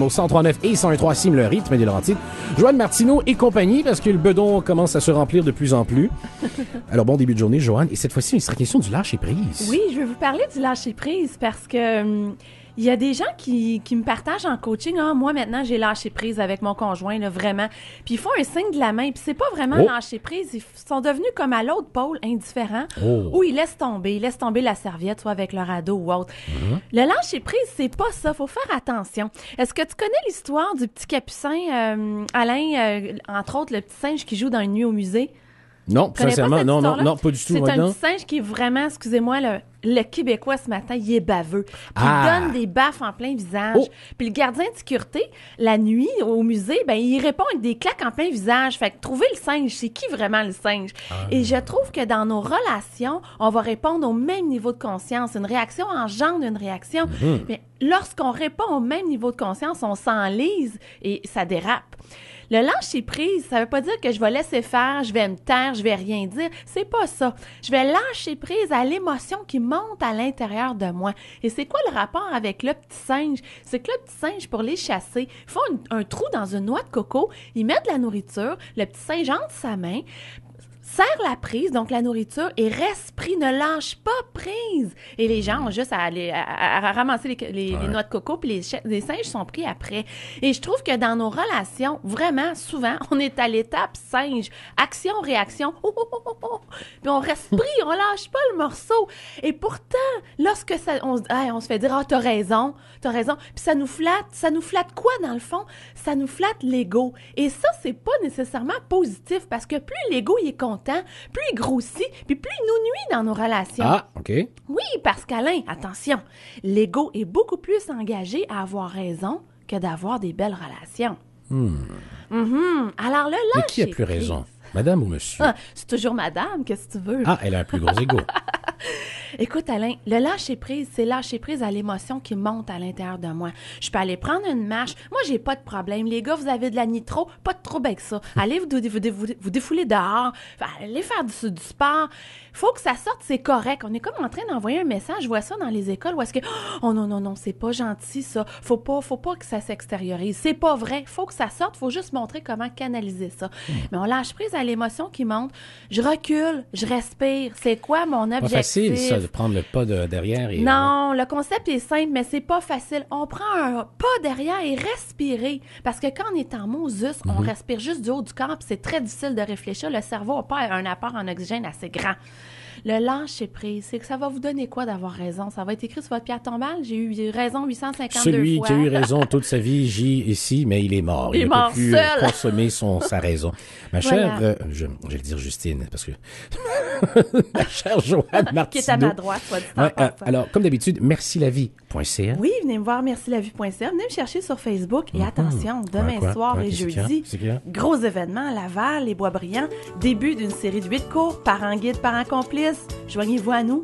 Au 103.9 et 101.3 Sim, le rythme des Laurentides. Joanne Martineau et compagnie, parce que le bedon commence à se remplir de plus en plus. Alors, bon début de journée, Joanne. Et cette fois-ci, il sera question du lâcher-prise. Oui, je vais vous parler du lâcher-prise parce que il y a des gens qui me partagent en coaching. Ah, moi, maintenant, j'ai lâché prise avec mon conjoint, là, vraiment. Puis ils font un signe de la main. Puis c'est pas vraiment lâcher prise. Ils sont devenus comme à l'autre pôle, indifférents, où ils laissent tomber la serviette, soit avec leur ado ou autre. Le lâcher prise, c'est pas ça. Faut faire attention. Est-ce que tu connais l'histoire du petit capucin, Alain, entre autres, le petit singe qui joue dans Une nuit au musée? Non, sincèrement, non, pas du tout. C'est un petit singe qui est vraiment, excusez-moi, le Québécois ce matin, il est baveux. Puis il donne des baffes en plein visage. Puis le gardien de sécurité, la nuit, au musée, ben il répond avec des claques en plein visage. Fait que trouver le singe, c'est qui vraiment le singe? Et je trouve que dans nos relations, on va répondre au même niveau de conscience. Une réaction engendre une réaction. Mais lorsqu'on répond au même niveau de conscience, on s'enlise et ça dérape. Le lâcher-prise, ça veut pas dire que je vais laisser faire, je vais me taire, je vais rien dire. C'est pas ça. Je vais lâcher prise à l'émotion qui monte à l'intérieur de moi. Et c'est quoi le rapport avec le petit singe? C'est que le petit singe, pour les chasser, ils font un trou dans une noix de coco, ils mettent de la nourriture, le petit singe entre sa main, serre la prise, donc la nourriture, et reste pris, ne lâche pas prise. Et les gens ont juste à aller à ramasser les noix de coco, puis les singes sont pris après. Et je trouve que dans nos relations, vraiment, souvent, on est à l'étape singe. Action, réaction, puis on reste pris, on lâche pas le morceau. Et pourtant, lorsque on se fait dire « Ah, t'as raison », puis ça nous flatte quoi dans le fond? Ça nous flatte l'ego. Et ça, c'est pas nécessairement positif, parce que plus l'ego, il est content, plus il grossit, puis plus il nous nuit dans nos relations. Ah, OK. Oui, parce qu'Alain, attention, l'ego est beaucoup plus engagé à avoir raison que d'avoir des belles relations. Alors, le lâcher. Mais qui a plus raison? Madame ou monsieur? C'est toujours madame, qu'est-ce que tu veux? Ah, elle a un plus gros ego. Écoute, Alain, le lâcher-prise, c'est lâcher prise à l'émotion qui monte à l'intérieur de moi. Je peux aller prendre une marche. Moi, j'ai pas de problème. Les gars, vous avez de la nitro, pas de trouble avec ça. Allez vous défouler dehors. Allez faire du sport. Faut que ça sorte, c'est correct. On est comme en train d'envoyer un message. Je vois ça dans les écoles où est-ce que oh non, c'est pas gentil ça. Faut pas que ça s'extériorise. C'est pas vrai. Faut que ça sorte. Faut juste montrer comment canaliser ça. Mais on lâche prise à l'émotion qui monte. Je recule, je respire. C'est quoi mon objectif? Pas facile, ça, de prendre le pas derrière. Et, non, le concept est simple, mais c'est pas facile. On prend un pas derrière et respirer. Parce que quand on est en Moses, on respire juste du haut du corps, puis c'est très difficile de réfléchir. Le cerveau n'a pas un apport en oxygène assez grand. Le lâcher prise, c'est que ça va vous donner quoi d'avoir raison? Ça va être écrit sur votre pierre tombale. J'ai eu raison 852 fois. Celui qui a eu raison toute sa vie, ici, mais il est mort. Il est mort ne peut plus seul. consommer sa raison. Ma chère, je vais le dire Justine, parce que ma chère Joanne Martineau. Qui est à ma droite, soit dit en passant. Alors, comme d'habitude, mercilavie.ca. Oui, venez me voir mercilavie.ca. Venez me chercher sur Facebook. Et attention, demain soir et jeudi, gros événement à Laval, les Bois-Brillants. Début d'une série de 8 cours, parents guides, parents complices. Joignez-vous à nous.